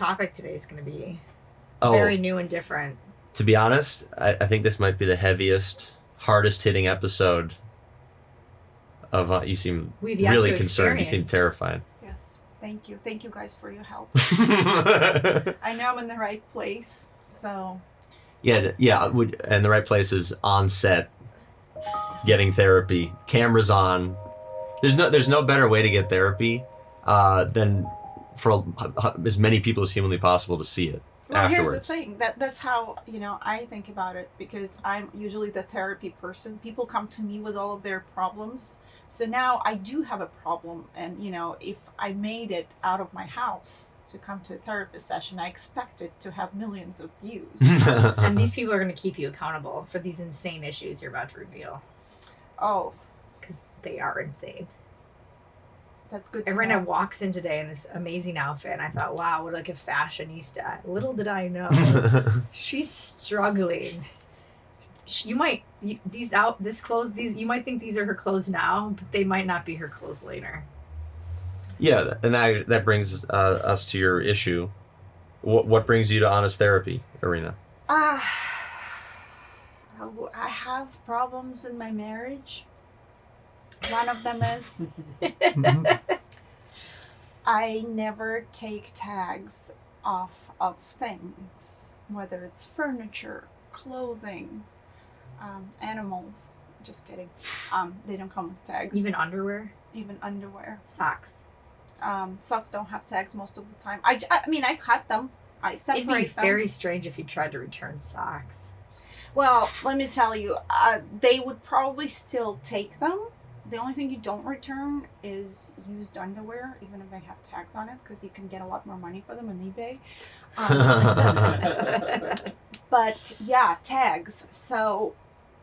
topic today is going to be very new and different. To be honest, I think this might be the heaviest, hardest hitting episode of you seem really concerned. You seem terrified. Yes. Thank you. Thank you guys for your help. I know I'm in the right place. So Yeah, and the right place is on set, getting therapy, cameras on. There's no better way to get therapy than for as many people as humanly possible to see it. Well, afterwards. Here's the thing. That's how, I think about it, because I'm usually the therapy person. People come to me with all of their problems. So now I do have a problem. And, if I made it out of my house to come to a therapist session, I expect it to have millions of views. And these people are going to keep you accountable for these insane issues you're about to reveal. Oh. Because they are insane. That's good to Irina know. walks in today in this amazing outfit, and I thought, wow, what like a fashionista. Little did I know, she's struggling. You might think these are her clothes now, but they might not be her clothes later. Yeah, and that brings us to your issue. What brings you to honest therapy, Irina? I have problems in my marriage. One of them is I never take tags off of things, whether it's furniture, clothing, animals. Just kidding. They don't come with tags. Even underwear? Even underwear. Socks. Socks don't have tags most of the time. I mean, I cut them. I separate them. It'd be very strange if you tried to return socks. Well, let me tell you, they would probably still take them. The only thing you don't return is used underwear, even if they have tags on it, because you can get a lot more money for them on eBay. But yeah, tags. So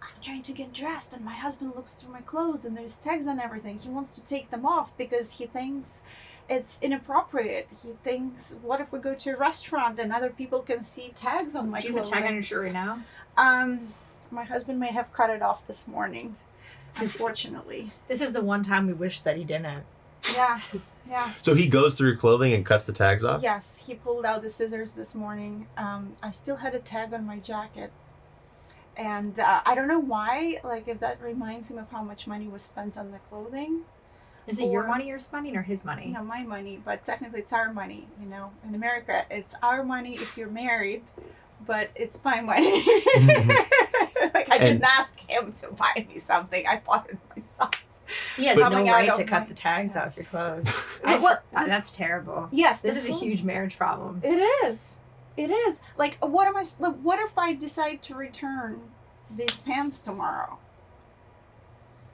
I'm trying to get dressed, and my husband looks through my clothes, and there's tags on everything. He wants to take them off because he thinks it's inappropriate. He thinks, what if we go to a restaurant and other people can see tags on my clothes? Do you have a tag on your shirt right now? My husband may have cut it off this morning. Unfortunately. This is the one time we wish that he didn't. Yeah. So he goes through your clothing and cuts the tags off? Yes, he pulled out the scissors this morning. I still had a tag on my jacket. And I don't know why, if that reminds him of how much money was spent on the clothing. Is it your money you're spending or his money? No, my money, but technically it's our money, In America, it's our money if you're married, but it's my money. I didn't ask him to buy me something. I bought it myself. He has no right to cut the tags off your clothes. That's terrible. Yes. This is a huge marriage problem. It is. What if I decide to return these pants tomorrow?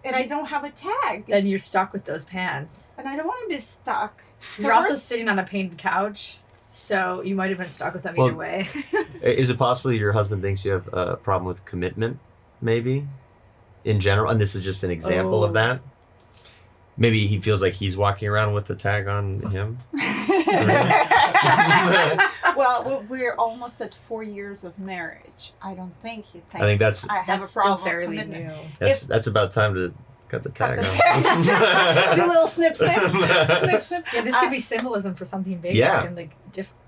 And I don't have a tag. Then you're stuck with those pants. And I don't want to be stuck. You're also sitting on a painted couch. So you might have been stuck with them either way. Is it possible your husband thinks you have a problem with commitment, maybe, in general? And this is just an example of that. Maybe he feels like he's walking around with the tag on him. Well, we're almost at 4 years of marriage. I don't think he thinks I have that's a problem still fairly with commitment. new. That's about time to cut the tag off. Do a little snip, snip. Snip, snip. Yeah, this could be symbolism for something bigger and different.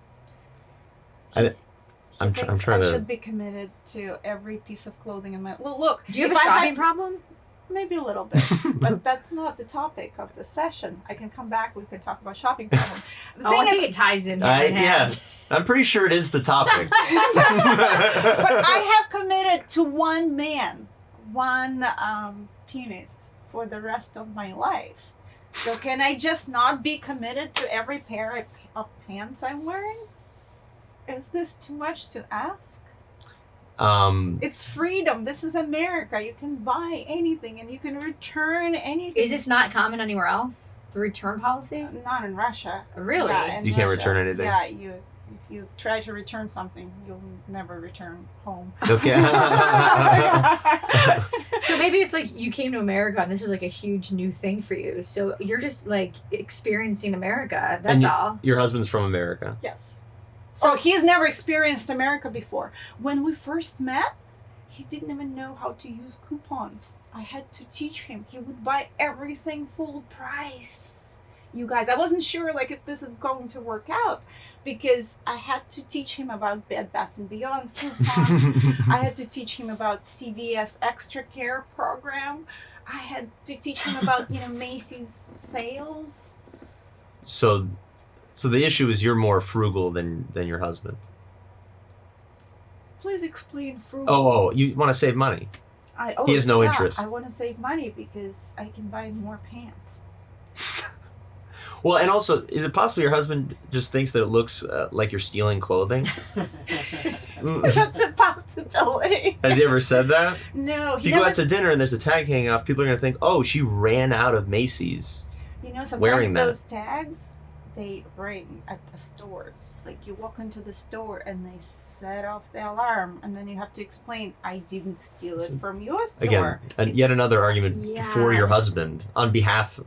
I'm trying to. I should be committed to every piece of clothing in my. Well, look. Do you have a shopping problem? Maybe a little bit, but that's not the topic of the session. I can come back. We can talk about shopping problem. I think it ties in hand in hand. Yeah, I'm pretty sure it is the topic. But I have committed to one man, one penis for the rest of my life. So can I just not be committed to every pair of pants I'm wearing? Is this too much to ask? It's freedom. This is America. You can buy anything and you can return anything. Is this not common anywhere else? The return policy? Not in Russia. Really? Yeah, you can't return anything? Yeah, if you try to return something, you'll never return home. Okay. So maybe it's like you came to America and this is like a huge new thing for you. So you're just like experiencing America. That's all. Your husband's from America. Yes. So he's never experienced America before. When we first met, he didn't even know how to use coupons. I had to teach him. He would buy everything full price. you guys. I wasn't sure like if this is going to work out because I had to teach him about Bed Bath & Beyond coupons. I had to teach him about CVS Extra Care program. I had to teach him about, Macy's sales. So the issue is you're more frugal than your husband. Please explain frugal. Oh, you want to save money. He has no interest. I want to save money because I can buy more pants. Well, and also, is it possible your husband just thinks that it looks like you're stealing clothing? That's a possibility. Has he ever said that? No. If you go out to dinner and there's a tag hanging off, people are going to think, oh, she ran out of Macy's. Sometimes those tags, they ring at the stores. Like you walk into the store and they set off the alarm, and then you have to explain, I didn't steal it from your store. Again, yet another argument for your husband on behalf.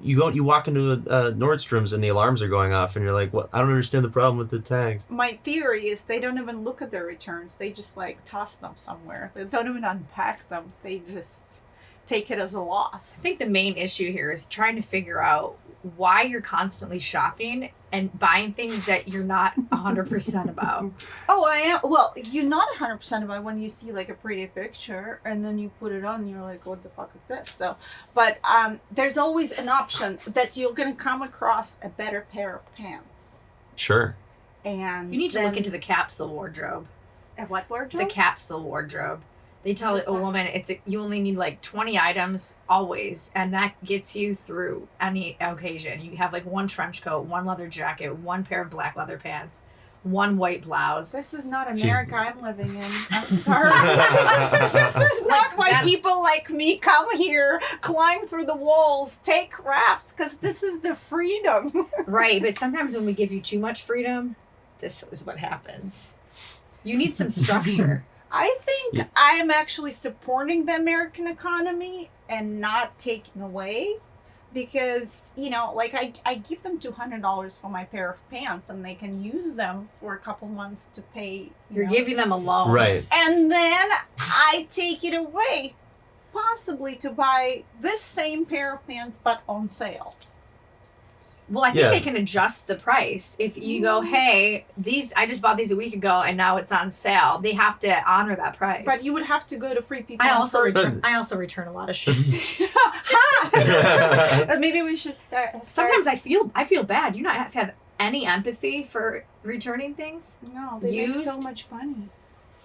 You walk into a Nordstrom's and the alarms are going off, and you're like, "What? I don't understand the problem with the tags." My theory is they don't even look at their returns. They just toss them somewhere. They don't even unpack them. They just take it as a loss. I think the main issue here is trying to figure out why you're constantly shopping and buying things that you're not 100% about. Oh, I am. Well, you're not 100% about when you see a pretty picture and then you put it on and you're like, what the fuck is this? So, but there's always an option that you're going to come across a better pair of pants. Sure. And you need to look into the capsule wardrobe. A what wardrobe? The capsule wardrobe. They tell a woman you only need 20 items always, and that gets you through any occasion. You have one trench coat, one leather jacket, one pair of black leather pants, one white blouse. This is not America I'm living in. I'm sorry. This is not why people like me come here, climb through the walls, take crafts, because this is the freedom. Right, but sometimes when we give you too much freedom, this is what happens. You need some structure. I think I am actually supporting the American economy and not taking away because, I give them $200 for my pair of pants and they can use them for a couple months to pay. You're giving them a loan. Right. And then I take it away, possibly to buy this same pair of pants but on sale. Well, I think they can adjust the price. If you go, hey, I just bought these a week ago and now it's on sale, they have to honor that price. But you would have to go to Free People. I also return a lot of shit. Maybe we should start. Sometimes I feel bad. You not have any empathy for returning things? No, they make so much money.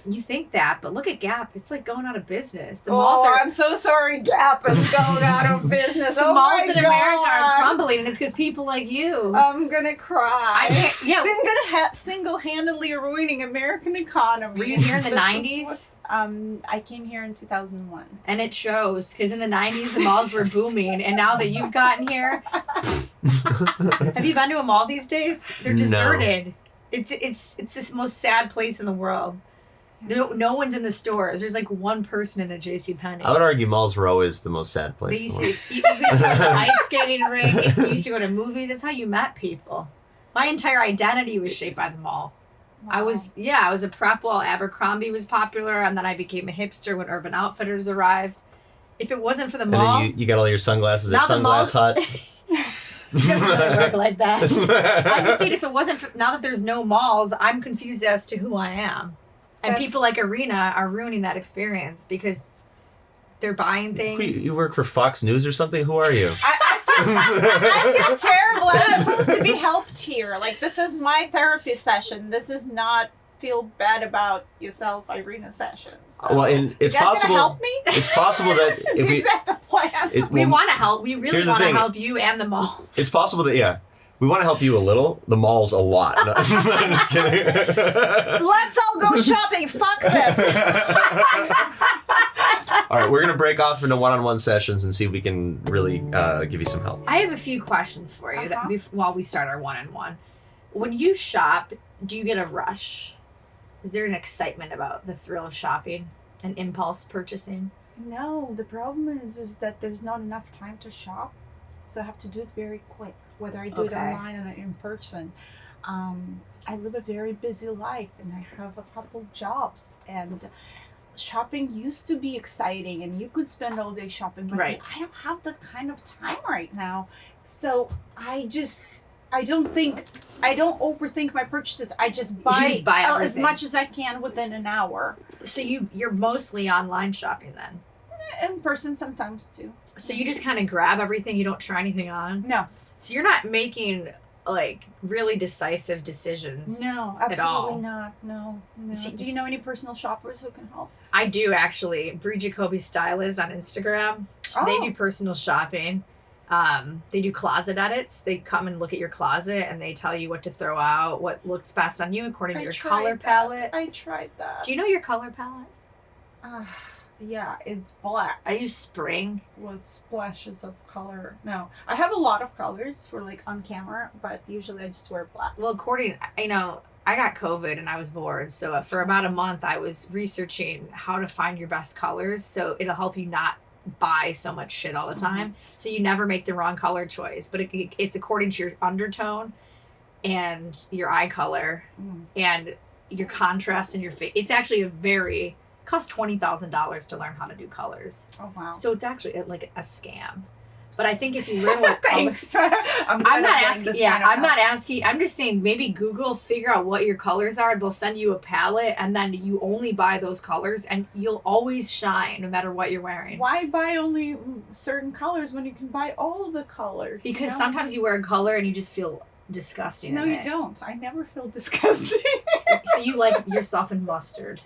You think that, but look at Gap. It's going out of business. I'm so sorry Gap is going out of business. The malls in America are crumbling, and it's because people like you. I'm going to cry. Single-handedly ruining American economy. Were you here in the 90s? I came here in 2001. And it shows, because in the 90s, the malls were booming, and now that you've gotten here... Have you been to a mall these days? They're deserted. No. It's this most sad place in the world. No one's in the stores. There's one person in a JCPenney. I would argue malls were always the most sad place. You used to go to the ice skating rink. You used to go to movies. That's how you met people. My entire identity was shaped by the mall. Wow. I was a prep while Abercrombie was popular, and then I became a hipster when Urban Outfitters arrived. If it wasn't for the mall... And then you got all your sunglasses at Sunglass Hut. It doesn't really work like that. I'm just saying, if it wasn't for... Now that there's no malls, I'm confused as to who I am. And people like Irina are ruining that experience because they're buying things. You work for Fox News or something? Who are you? I feel terrible. I'm supposed to be helped here. This is my therapy session. This is not feel bad about yourself, Irina sessions. So. Well, and it's possible. Gonna help me? It's possible that is that the plan? We want to help. We really want to help you and the malls. It's possible that we want to help you a little. The malls a lot. No, I'm just kidding. Let's all go shopping. Fuck this. All right, we're going to break off into one-on-one sessions and see if we can really give you some help. I have a few questions for you while we start our one-on-one. When you shop, do you get a rush? Is there an excitement about the thrill of shopping and impulse purchasing? No, the problem is that there's not enough time to shop. So I have to do it very quick, whether I do it online or in person. I live a very busy life and I have a couple jobs, and shopping used to be exciting and you could spend all day shopping, but I don't have that kind of time right now. So I don't overthink my purchases. I just buy, just buy as everything. much as I can within an hour. So you're mostly online shopping then. In person sometimes too. So you just kind of grab everything. You don't try anything on. No. So you're not making like really decisive decisions. No, at all. absolutely not. No. See- Do you know any personal shoppers who can help? I do actually. Brie Jacoby Stylist on Instagram. They Oh. do personal shopping. They do closet edits. They come and look at your closet and they tell you what to throw out, what looks best on you according to your color palette. I tried that. Do you know your color palette? Yeah, it's black I use spring. with splashes of color. No, I have a lot of colors for like on camera, but usually I just wear black. Well, I got COVID and I was bored. So for about a month, I was researching how to find your best colors. So it'll help you not buy so much shit all the time. So you never make the wrong color choice. But it's according to your undertone and your eye color and your contrast in your face. It's actually it costs $20,000 to learn how to do colors. Oh wow. So it's actually like a scam. But I think if you learn what colors... Thanks. I'm not asking. Yeah, I'm not asking. I'm just saying maybe Google, figure out what your colors are. They'll send you a palette, and then you only buy those colors, and you'll always shine no matter what you're wearing. Why buy only certain colors when you can buy all the colors? Because sometimes you wear a color and you just feel disgusting. No, in you it. don't. I never feel disgusting. So you like yourself in mustard.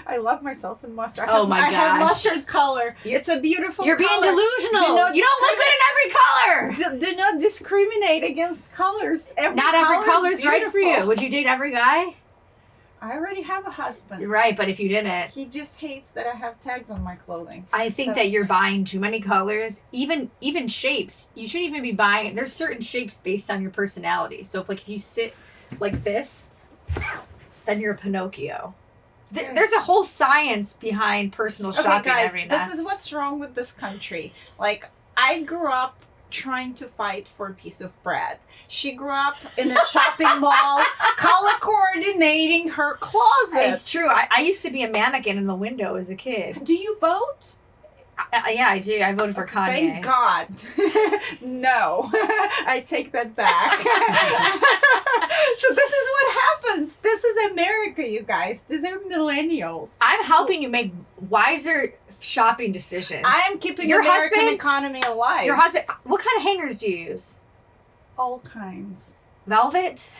I love myself in mustard. My I have gosh. mustard color. It's a beautiful You're being color. delusional. You don't look good in every color. Do not discriminate against colors. Not every color is right for you. beautiful. Would you date every guy? I already have a husband. Right, but if you didn't, He just hates that I have tags on my clothing. I think that That's- you're buying too many colors, even shapes. You shouldn't even be buying. There's certain shapes based on your personality. So if you sit like this, then you're a Pinocchio. There's a whole science behind personal shopping, Okay, guys, Irina. this is what's wrong with this country. Like, I grew up trying to fight for a piece of bread. She grew up in a shopping mall, color coordinating her closet. It's true. I used to be a mannequin in the window as a kid. Do you vote? Yeah, I do. I voted for Kanye. Thank God. No, I take that back. So this is what happens. This is America, you guys. These are millennials. I'm helping you make wiser shopping decisions. I am keeping Your American husband- economy alive. Your husband. What kind of hangers do you use? All kinds, Velvet.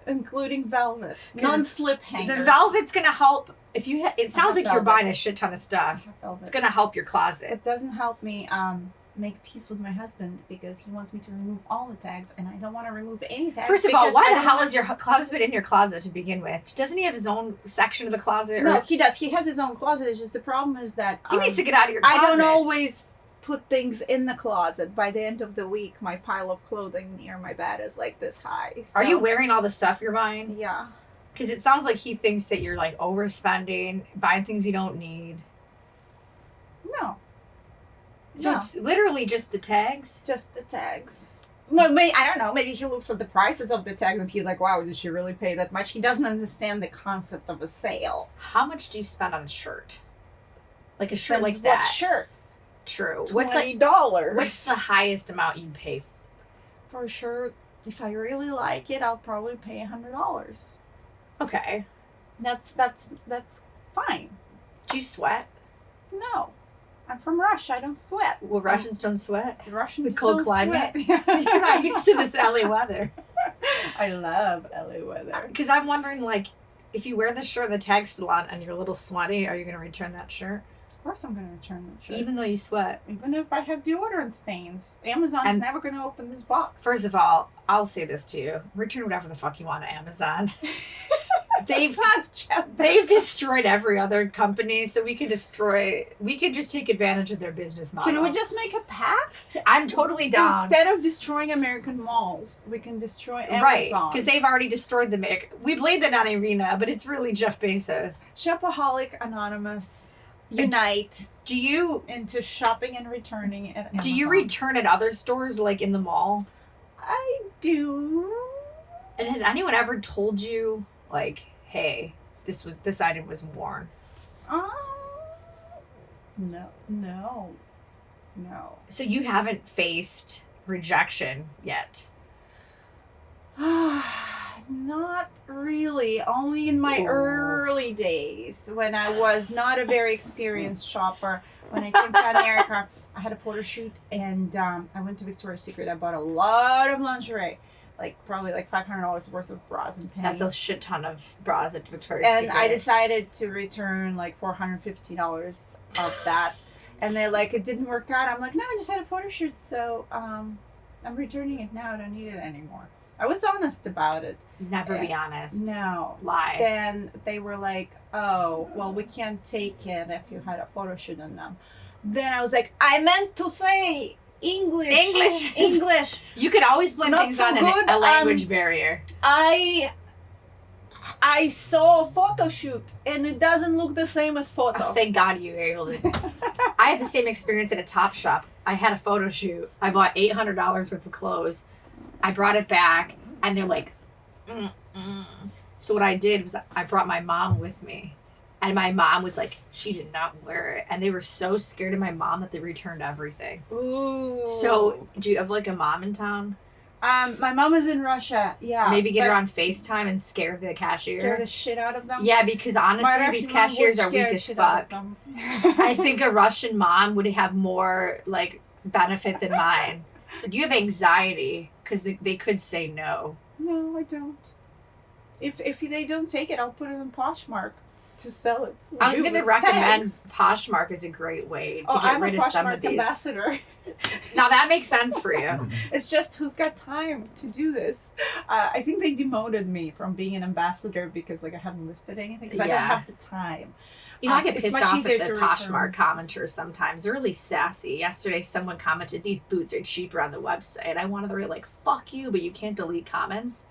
including velvet, non-slip hangers. The velvet's gonna help. If you, it sounds have like you're velvet. buying a shit ton of I stuff. have velvet. It's gonna help your closet. It doesn't help me make peace with my husband because he wants me to remove all the tags, and I don't want to remove any tags. First of all, because why I the don't hell want- is your husband in your closet to begin with? Doesn't he have his own section of the closet? No, Or he does. He has his own closet. It's just the problem is that he needs to get out of your closet. I don't always put things in the closet. By the end of the week, my pile of clothing near my bed is like this high. Are So- you wearing all the stuff you're buying? Yeah. Because it sounds like he thinks that you're like overspending, buying things you don't need. No. So No. it's literally just the tags. Just the tags. Well, I don't know. Maybe he looks at the prices of the tags and he's like, "Wow, did she really pay that much?" He doesn't understand the concept of a sale. How much do you spend on a shirt? Like a shirt like Depends that. What shirt? True. $20. What's the highest amount you pay For a shirt? If I really like it, I'll probably pay $100. Okay. That's fine. Do you sweat? No, I'm from Russia. I don't sweat. Well, Russians don't sweat. The Russians The cold don't climate? sweat. You're not used to this LA weather. I love LA weather. Because I'm wondering, like, if you wear this shirt and the tag's still on and you're a little sweaty, are you going to return that shirt? Of course, I'm gonna return that shirt. Even though you sweat? Even if I have deodorant stains, Amazon is And- never gonna open this box. First of all, I'll say this to you. Return whatever the fuck you want to Amazon. They've destroyed every other company, so we could just take advantage of their business model. Can we just make a pact? I'm totally down. Instead of destroying American malls, we can destroy Amazon. Right, because they've already destroyed the... We blamed it on Irina, but it's really Jeff Bezos. Shopaholic Anonymous unite Do you into shopping and returning at Amazon. do you return at other stores, like in the mall? I do. And has anyone ever told you, like, hey, this item was worn? No. So you haven't faced rejection yet? Not really. Only in my early days when I was not a very experienced shopper. When I came to America, I had a photo shoot and I went to Victoria's Secret. I bought a lot of lingerie, probably $500 worth of bras and panties. That's a shit ton of bras at Victoria's And Secret. I decided to return $450 of that. And they're like, it didn't work out. I'm like, no, I just had a photo shoot, so I'm returning it now. I don't need it anymore. I was honest about it. Never be honest. No. Lie. Then they were like, oh, well, we can't take it if you had a photo shoot on them. Then I was like, I meant to say English. English. You could always blame Not things so on good. a language barrier. I saw a photo shoot and it doesn't look the same as photo. Oh, thank God you were able to. I had the same experience at a Topshop. I had a photo shoot. I bought $800 worth of clothes. I brought it back, and they're like, So what I did was I brought my mom with me, and my mom was like, she did not wear it, and they were so scared of my mom that they returned everything. Ooh. So do you have a mom in town? My mom is in Russia. Yeah. Maybe get her on FaceTime and scare the cashier. Scare the shit out of them. Yeah, because honestly, these cashiers are weak as fuck. I think a Russian mom would have more benefit than mine. So do you have anxiety? Because they could say no. No, I don't. If they don't take it, I'll put it in Poshmark to sell it. I was going to recommend Poshmark is a great way to get rid of some of these. Ambassador. Now that makes sense for you. It's just who's got time to do this. I think they demoted me from being an ambassador because I haven't listed anything because I don't have the time. I get it's pissed much off easier at the to Poshmark commenters sometimes. They're really sassy. Yesterday, someone commented, these boots are cheaper on the website. I wanted to be like, fuck you, but you can't delete comments.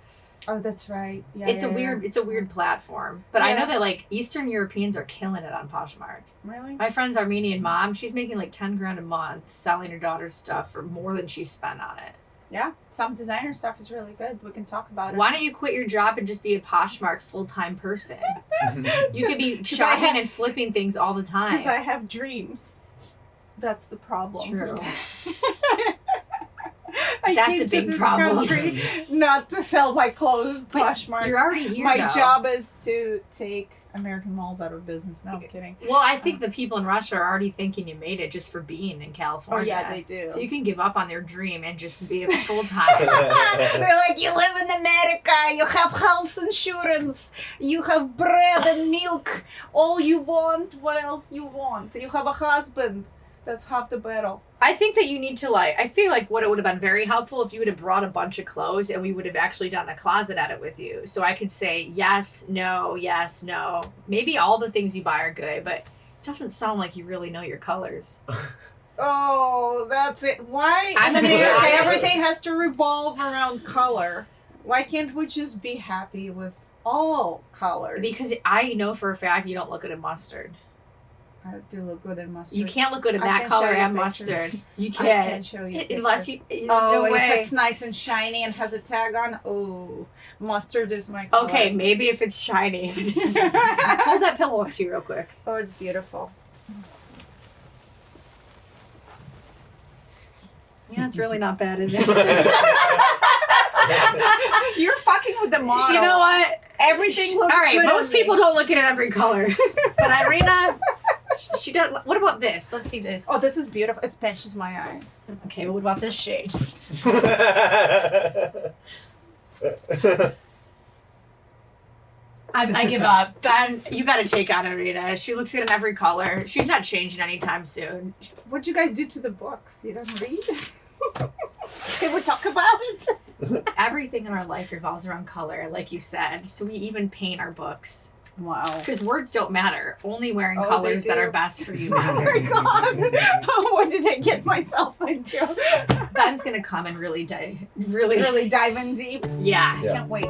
Oh, that's right. Yeah, it's a weird platform. But I know that Eastern Europeans are killing it on Poshmark. Really? My friend's Armenian mom, she's making $10,000 a month selling her daughter's stuff for more than she spent on it. Yeah, some designer stuff is really good. We can talk about it. Why don't you quit your job and just be a Poshmark full-time person? You could be shopping and flipping things all the time. Because I have dreams. That's the problem. True. That's a big problem. Not to sell my clothes at Poshmark. You're already here. My job is to take American malls out of business. No, I'm kidding. Well, I think the people in Russia are already thinking you made it just for being in California. Oh, yeah, they do. So you can give up on their dream and just be a full-time. They're like, you live in America, you have health insurance, you have bread and milk, all you want, what else you want? You have a husband. That's half the battle. I think that you need to I feel like what it would have been very helpful if you would have brought a bunch of clothes and we would have actually done a closet edit with you. So I could say yes, no, yes, no. Maybe all the things you buy are good, but it doesn't sound like you really know your colors. Oh, that's it. Why I'm in gonna be America honest. everything has to revolve around color? Why can't we just be happy with all colors? Because I know for a fact you don't look good in mustard. I do look good in mustard. You can't look good in I that can color show you and pictures. mustard. You I can't. can show you Unless pictures. there's no if way. it's nice and shiny and has a tag on, oh, mustard is my color. Okay, maybe if it's shiny. Hold that pillow up to you real quick. Oh, it's beautiful. Yeah, it's really not bad, is it? You're fucking with the model. You know what? Everything looks all right. good Most on me. people don't look at every color, but Irina, she does. What about this? Let's see this. Oh, this is beautiful. It pinches my eyes. Okay, well, what about this shade? I give up. Ben, you got to take on Irina. She looks good in every color. She's not changing anytime soon. What'd you guys do to the books? You don't read? Can we talk about it? Everything in our life revolves around color, like you said. So we even paint our books. Wow. Because words don't matter. Only wearing Oh, colors they that do. are best for you Oh matter. my god! What did I get myself into? Ben's gonna come and really Really dive in deep. Yeah. Yeah. Can't wait.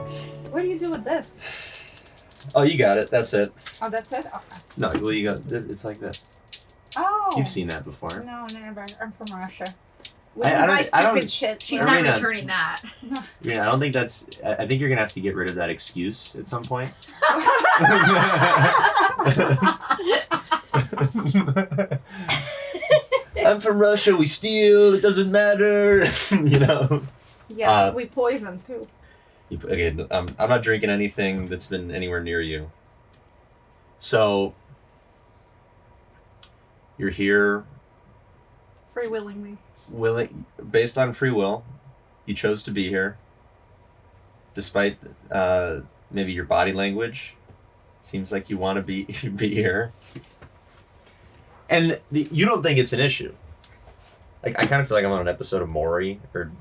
What do you do with this? Oh, you got it. That's it. Oh, that's it? Okay. No, well, you got this. It's like this. Oh. You've seen that before. No, never. I'm from Russia. We I don't buy don't- I don't- stupid shit. She's so- not Irina. returning that. Yeah, I don't think that's. I think you're gonna have to get rid of that excuse at some point. I'm from Russia. We steal. It doesn't matter. You know. Yes, we poison too. Okay, I'm not drinking anything that's been anywhere near you. So you're here. Free willingly. Based on free will, you chose to be here. Despite maybe your body language, it seems like you want to be here. And you don't think it's an issue. Like, I kind of feel like I'm on an episode of Maury or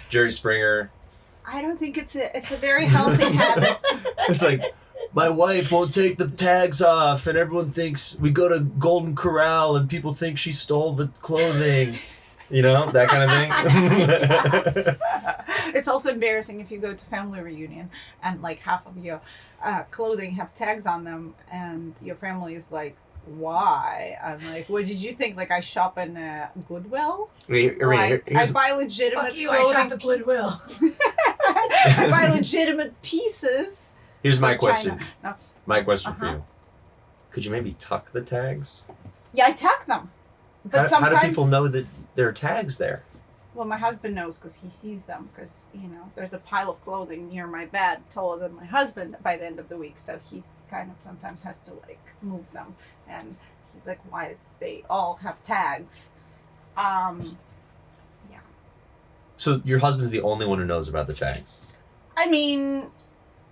Jerry Springer. I don't think it's a very healthy habit. It's like, my wife won't take the tags off, and everyone thinks we go to Golden Corral, and people think she stole the clothing. You know, that kind of thing. It's also embarrassing if you go to family reunion and like half of your clothing have tags on them, and your family is like, why? I'm like, what did you think? Like, I shop in Goodwill? I buy legitimate Fuck you, clothing. I shop at Goodwill. I buy legitimate pieces. Here's my from question. China. No. My question for you. Could you maybe tuck the tags? Yeah, I tuck them. But how sometimes... do people know that there are tags there? Well, my husband knows because he sees them. Because, you know, there's a pile of clothing near my bed taller than my husband by the end of the week. So he's kind of sometimes has to, like, move them. And he's like, why they all have tags? Yeah. So your husband's the only one who knows about the tags? I mean,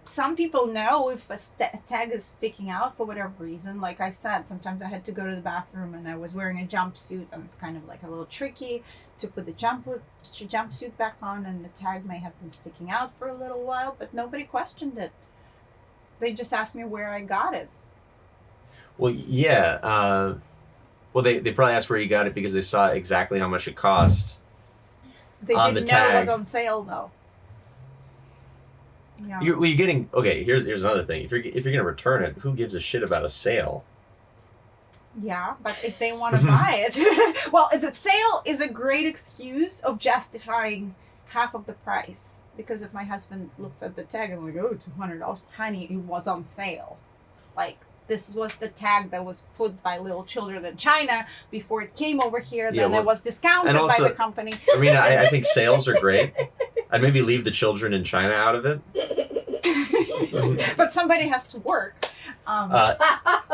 some people know if a tag is sticking out for whatever reason. Like I said, sometimes I had to go to the bathroom and I was wearing a jumpsuit, and it's kind of like a little tricky to put the jumpsuit back on, and the tag may have been sticking out for a little while, but nobody questioned it. They just asked me where I got it. Well, yeah. Well, they probably asked where you got it because they saw exactly how much it cost. They on didn't the know tag. it was on sale, though. Yeah. You're getting okay. Here's another thing. If you're gonna return it, who gives a shit about a sale? Yeah, but if they want to buy it, well, the sale is a great excuse of justifying half of the price. Because if my husband looks at the tag and like, oh, $200, honey, it was on sale. Like, this was the tag that was put by little children in China before it came over here. Yeah, Then it was discounted by the company. Irina, I think sales are great. I'd maybe leave the children in China out of it. But somebody has to work. But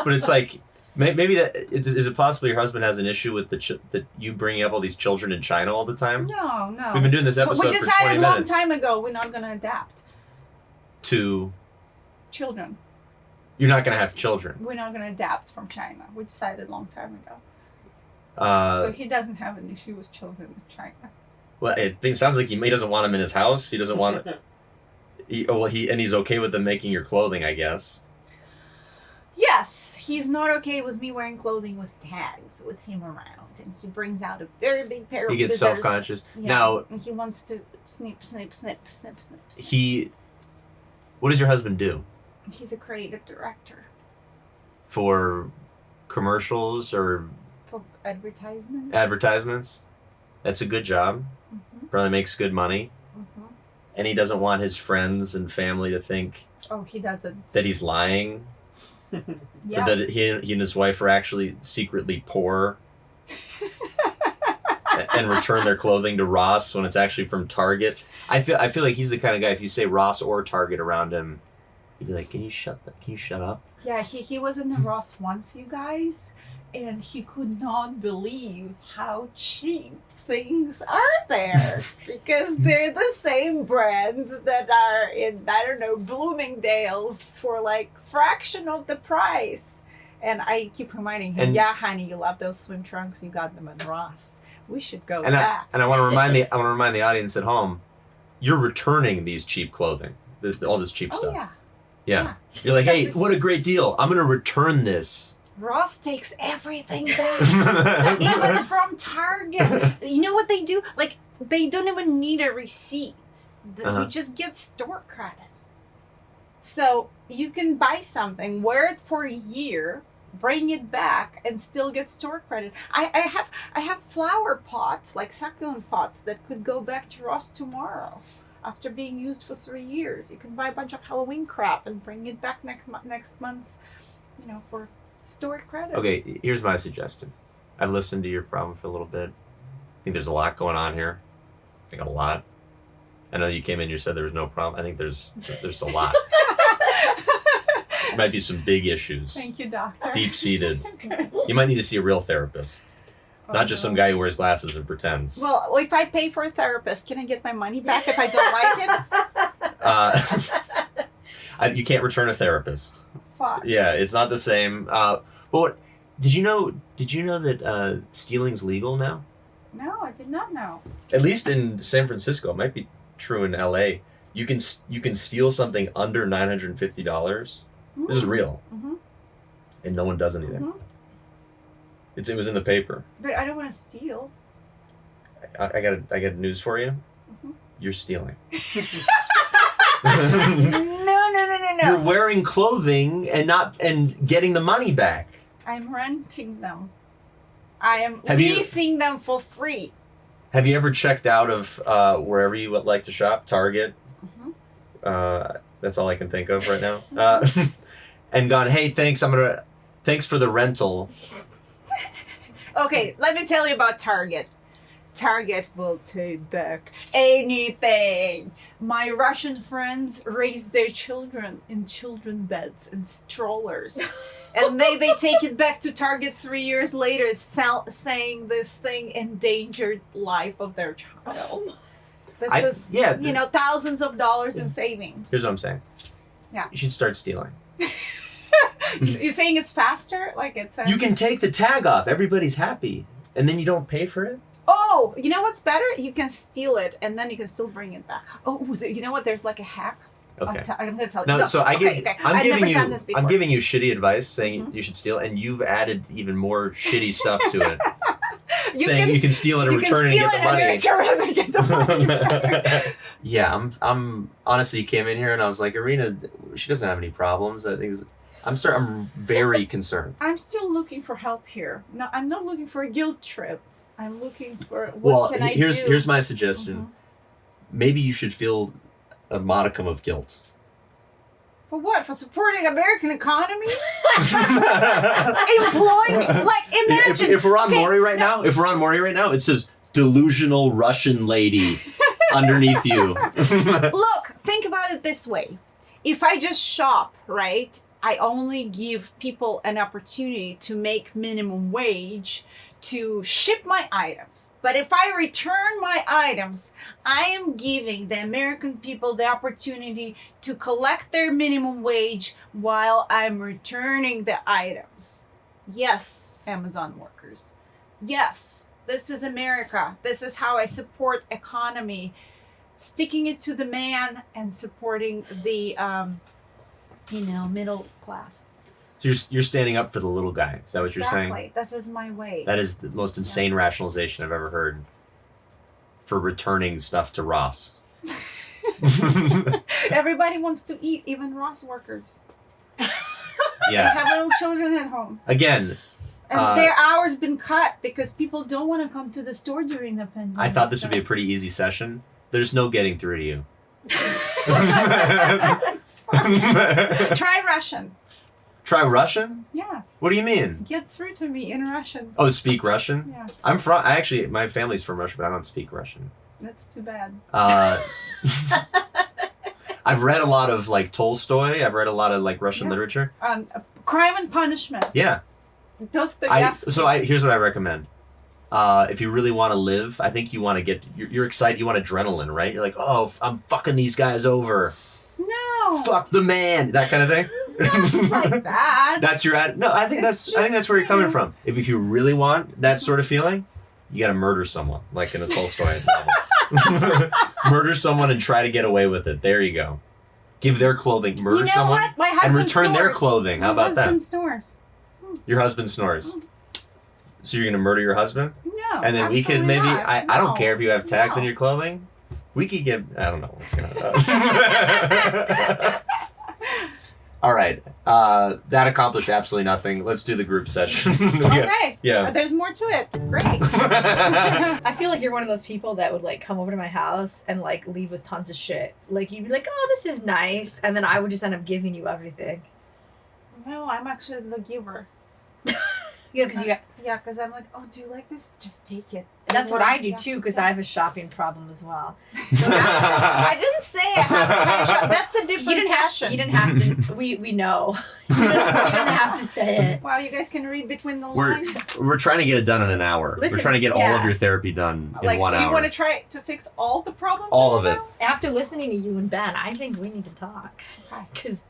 it's like, maybe is it possible your husband has an issue with that you bringing up all these children in China all the time? No. We've been doing this episode we for 20 decided a long minutes. time ago we're not going to adapt. To? Children. You're not going to have children. We're not going to adapt from China. We decided a long time ago. So he doesn't have an issue with children in China. Well, it sounds like he doesn't want them in his house. He doesn't want. He's okay with them making your clothing, I guess. Yes, he's not okay with me wearing clothing with tags with him around, and he brings out a very big pair of scissors. He gets self-conscious. Yeah, Now, and he wants to snip. What does your husband do? He's a creative director. For commercials or For advertisements. advertisements? That's a good job. Mm-hmm. Probably makes good money. Mm-hmm. And he doesn't want his friends and family to think Oh, he doesn't. that he's lying. Yeah. Or that he and his wife are actually secretly poor. And return their clothing to Ross when it's actually from Target. I feel like he's the kind of guy, if you say Ross or Target around him, he'd be like, Can you shut up? Yeah, he was in the Ross once, you guys, and he could not believe how cheap things are there because they're the same brands that are in, I don't know, Bloomingdale's for like fraction of the price. And I keep reminding him, yeah, honey, you love those swim trunks. You got them at Ross. We should go back. And I want to remind the audience at home, you're returning these cheap clothing, all this cheap stuff. Yeah. Yeah. You're like, hey, what a great deal. I'm going to return this. Ross takes everything back. Even from Target. You know what they do? Like, they don't even need a receipt. You just get store credit. So you can buy something, wear it for a year, bring it back, and still get store credit. I have flower pots, like succulent pots, that could go back to Ross tomorrow. After being used for 3 years, you can buy a bunch of Halloween crap and bring it back next month, for store credit. Okay, here's my suggestion. I've listened to your problem for a little bit. I think there's a lot going on here. I think a lot. I know you came in, you said there was no problem. I think there's a lot. There might be some big issues. Thank you, doctor. Deep-seated. You might need to see a real therapist. Not just some guy who wears glasses and pretends. Well, if I pay for a therapist, can I get my money back if I don't like it? You can't return a therapist. Fuck. Yeah, it's not the same. But what, did you know that stealing's legal now? No, I did not know. At least in San Francisco. It might be true in LA. You can steal something under $950. Mm-hmm. This is real. Mm-hmm. And no one does anything. Mm-hmm. It was in the paper. But I don't want to steal. I got news for you. Mm-hmm. You're stealing. No. You're wearing clothing and getting the money back. I'm renting them. I am Have you- leasing them for free. Have you ever checked out of wherever you would like to shop? Target. Mm-hmm. That's all I can think of right now. And gone, hey, thanks for the rental. Okay, let me tell you about Target. Target will take back anything. My Russian friends raise their children in children beds and strollers. And they take it back to Target 3 years later saying this thing endangered life of their child. This is thousands of dollars in savings. Here's what I'm saying. Yeah. You should start stealing. You're saying it's faster? Like it's You can take the tag off. Everybody's happy. And then you don't pay for it? Oh, you know what's better? You can steal it and then you can still bring it back. Oh, you know what? There's like a hack. Okay. I'm going to tell you. No, so I'm giving you shitty advice saying Mm-hmm. you should steal, and you've added even more shitty stuff to it. You can steal it and return it and get the money. Yeah, I'm honestly came in here and I was like, Irina, she doesn't have any problems. I'm very concerned. I'm still looking for help here. No, I'm not looking for a guilt trip. I'm looking for what can I do? Here's my suggestion. Mm-hmm. Maybe you should feel a modicum of guilt. For what? For supporting American economy? Employing? Like, imagine. If we're on Maury right now, it says delusional Russian lady underneath you. Look, think about it this way. If I just shop, right, I only give people an opportunity to make minimum wage to ship my items. But if I return my items, I am giving the American people the opportunity to collect their minimum wage while I'm returning the items. Yes, Amazon workers. Yes, this is America. This is how I support economy. Sticking it to the man and supporting the, middle class. So you're standing up for the little guy. Is that what you're saying? Exactly. This is my way. That is the most insane rationalization I've ever heard for returning stuff to Ross. Everybody wants to eat, even Ross workers. They Yeah. have little children at home. Again, And their hours been cut because people don't want to come to the store during the pandemic. I thought this would be a pretty easy session. There's no getting through to you. Try Russian. Try Russian? Yeah. What do you mean? Get through to me in Russian. Oh, speak Russian? Yeah. My family's from Russia, but I don't speak Russian. That's too bad. I've read a lot of like Tolstoy. I've read a lot of like Russian literature. Crime and Punishment. Yeah. Dostoevsky. Here's what I recommend. If you really want to live, I think you want to get, you're excited, you want adrenaline, right? You're like, oh, I'm fucking these guys over. No. Fuck the man, that kind of thing. Not like that. That's your no. I think that's where you're coming from. If you really want that sort of feeling, you got to murder someone, like in a Tolstoy novel. Murder someone and try to get away with it. There you go. Give their clothing, murder someone, and return their clothing. How about that? My husband snores. Your husband snores. So you're gonna murder your husband? No. And then we could absolutely maybe not. I don't care if you have tags No. in your clothing. We could get I don't know what's gonna All right. That accomplished absolutely nothing. Let's do the group session. Okay. Yeah. There's more to it. Great. I feel like you're one of those people that would like come over to my house and like leave with tons of shit. Like you'd be like, "Oh, this is nice," and then I would just end up giving you everything. No, I'm actually the giver. Yeah, because you. Yeah, because I'm like, oh, do you like this? Just take it. That's what Or- I do yeah, too, because yeah. I have a shopping problem as well. I didn't say I have a shop. That's a different session. You didn't have to. We know. You didn't have to say it. Wow, you guys can read between the lines. We're trying to get it done in an hour. Listen, we're trying to get all yeah. of your therapy done in Like, 1 hour. you want to try to fix all the problems? All in of an it. hour? After listening to you and Ben, I think we need to talk Okay. because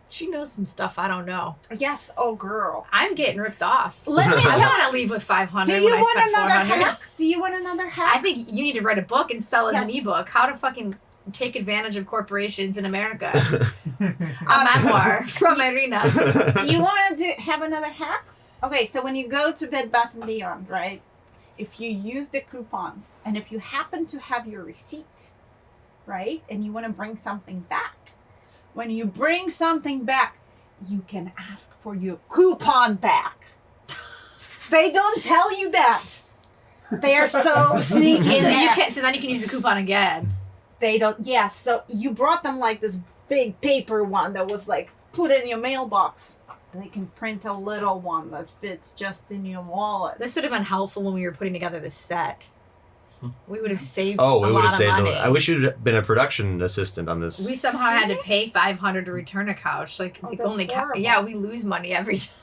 she knows some stuff I don't know. Yes. Oh, girl. I'm getting ripped off. Let me I tell want to leave with 500 Do when you I want spent another 400. hack? Do you want another hack? I think you need to write a book and sell it as an Yes. ebook. How to fucking take advantage of corporations in America. A Um, memoir from Irina. You want to have another hack? Okay, so when you go to Bed Bath & Beyond, right? If you use the coupon and if you happen to have your receipt, right? And you want to bring something back. When you bring something back, you can ask for your coupon back. They don't tell you that. They are so sneaky. So there. you can. So then you can use the coupon again. They don't. Yes. So you brought them like this big paper one that was like put in your mailbox. They can print a little one that fits just in your wallet. This would have been helpful when we were putting together this set. We would have saved Oh, a we would lot have of saved. money. I wish you'd have been a production assistant on this. We somehow had to See? pay $500 to return a couch. Like Oh, the that's only horrible. yeah, we lose money every time.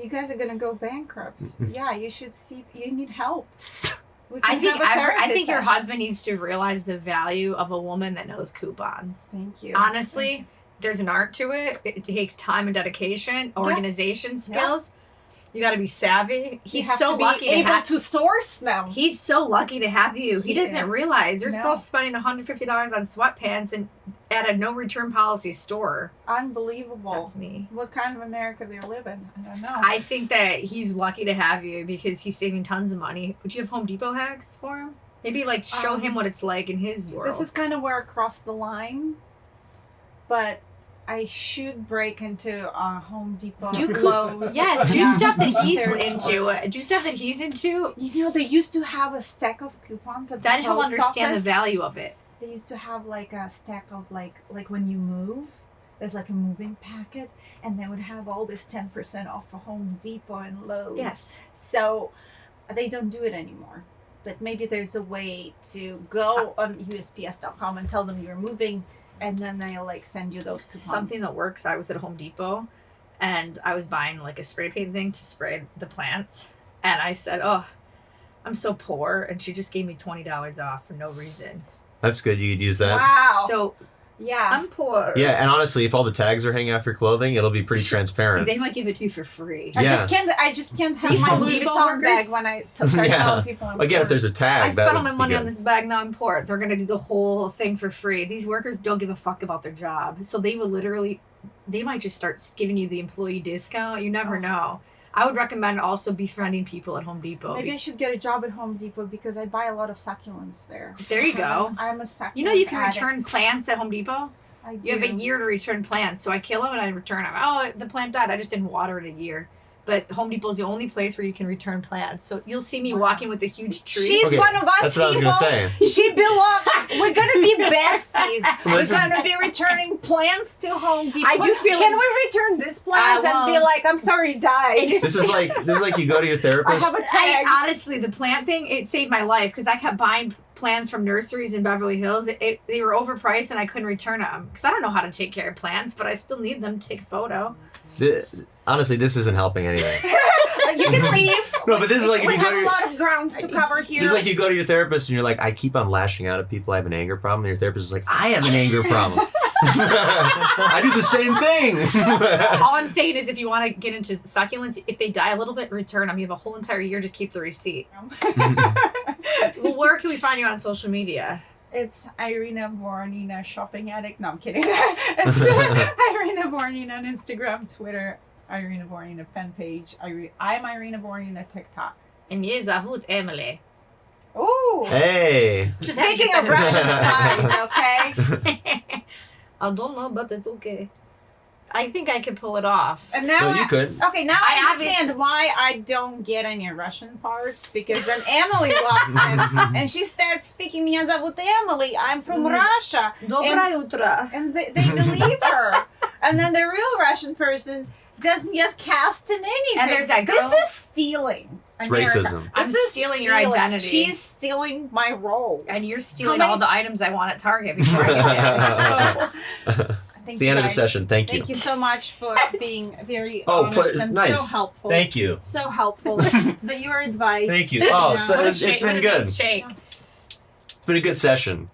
You guys are gonna go bankrupt. Yeah, you should see. You need help. We I can think have a I therapy think your session. husband needs to realize the value of a woman that knows coupons. Thank you. Honestly, there's an art to it. It takes time and dedication, organization skills. You got to be savvy. You He's have so to be lucky to able have. to source them. He's so lucky to have you. He He doesn't is. realize there's No. girls spending $150 on sweatpants and at a no return policy store. Unbelievable. That's me. What kind of America they live in? I don't know. I think that he's lucky to have you because he's saving tons of money. Would you have Home Depot hacks for him? Maybe like show him what it's like in his world. This is kind of where I crossed the line, but I should break into Home Depot. Do Lowe's. yes, do Yeah. stuff that he's Territory. into. Do stuff that he's into. You know, they used to have a stack of coupons at Then the he'll post understand office. the value of it. They used to have like a stack of like when you move, there's like a moving packet, and they would have all this 10% off for Home Depot and Lowe's. Yes. So they don't do it anymore. But maybe there's a way to go on USPS.com and tell them you're moving, and then they'll like send you those coupons. Something that works. I was at Home Depot and I was buying like a spray paint thing to spray the plants. And I said, oh, I'm so poor. And she just gave me $20 off for no reason. That's good. You could use that. Wow. So yeah. I'm poor. Yeah, and honestly, if all the tags are hanging off your clothing, it'll be pretty transparent. They might give it to you for free. I Yeah. just can't have These my Home Louis Depot Vuitton bag workers? when I start Yeah. telling people I'm Again, poor. if there's a tag, I that spent all would my be money good. on this bag, now I'm poor. They're going to do the whole thing for free. These workers don't give a fuck about their job. So they will literally, they might just start giving you the employee discount. You never know. I would recommend also befriending people at Home Depot. Maybe I should get a job at Home Depot because I buy a lot of succulents there. There you go. I'm a succulent You know you can addict. return plants at Home Depot? I do. You have a year to return plants. So I kill them and I return them. Oh, the plant died. I just didn't water it a year. But Home Depot is the only place where you can return plants. So you'll see me walking with a huge tree. She's Okay, one of us that's what I was people. gonna say. She belongs. We're gonna be besties. Well, We're this is- gonna be returning plants to Home Depot. I do feel Can it's- we return this plant and be well, like, "I'm sorry, it died." This is like you go to your I therapist. have a tag. Honestly, the plant thing, it saved my life because I kept buying plants from nurseries in Beverly Hills. They were overpriced and I couldn't return them because I don't know how to take care of plants, but I still need them to take a photo. Honestly, this isn't helping anything. You can leave. No, but this is like if we you go have to a your, lot of grounds to cover here. this is like you go to your therapist and you're like, I keep on lashing out at people. I have an anger problem. And your therapist is like, I have an anger problem. I do the same thing. All I'm saying is if you want to get into succulents, if they die a little bit, return them. You have a whole entire year, just keep the receipt. Well, where can we find you on social media? It's Irina Voronina, shopping addict. No, I'm kidding. It's Irina Voronina on Instagram, Twitter, Irina Voronina fan page. I'm Irina Voronina TikTok. Mnie zawód Emilie. Ooh. Hey. Just have to Speaking get of that- Russian spies, okay? I don't know, but it's okay. I think I could pull it off. And now Well, you could. Okay, now I I understand why I don't get any Russian parts, because then Emily walks in and she starts speaking, "Меня зовут Emily, I'm from Russia." Доброе утро. And they believe her. And then the real Russian person doesn't get cast in anything. And there's that girl- This is stealing. It's America. racism. I'm This is stealing your identity. She's stealing my role. And you're stealing many- all the items I want at Target before I get there. So It's the end of the session. Thank you. Thank you so much for being very Oh, honest and nice. so helpful. Thank you. So helpful. That your advice. Thank you. Oh, so what a it's shake- been what a good. nice shake. It's been a good session.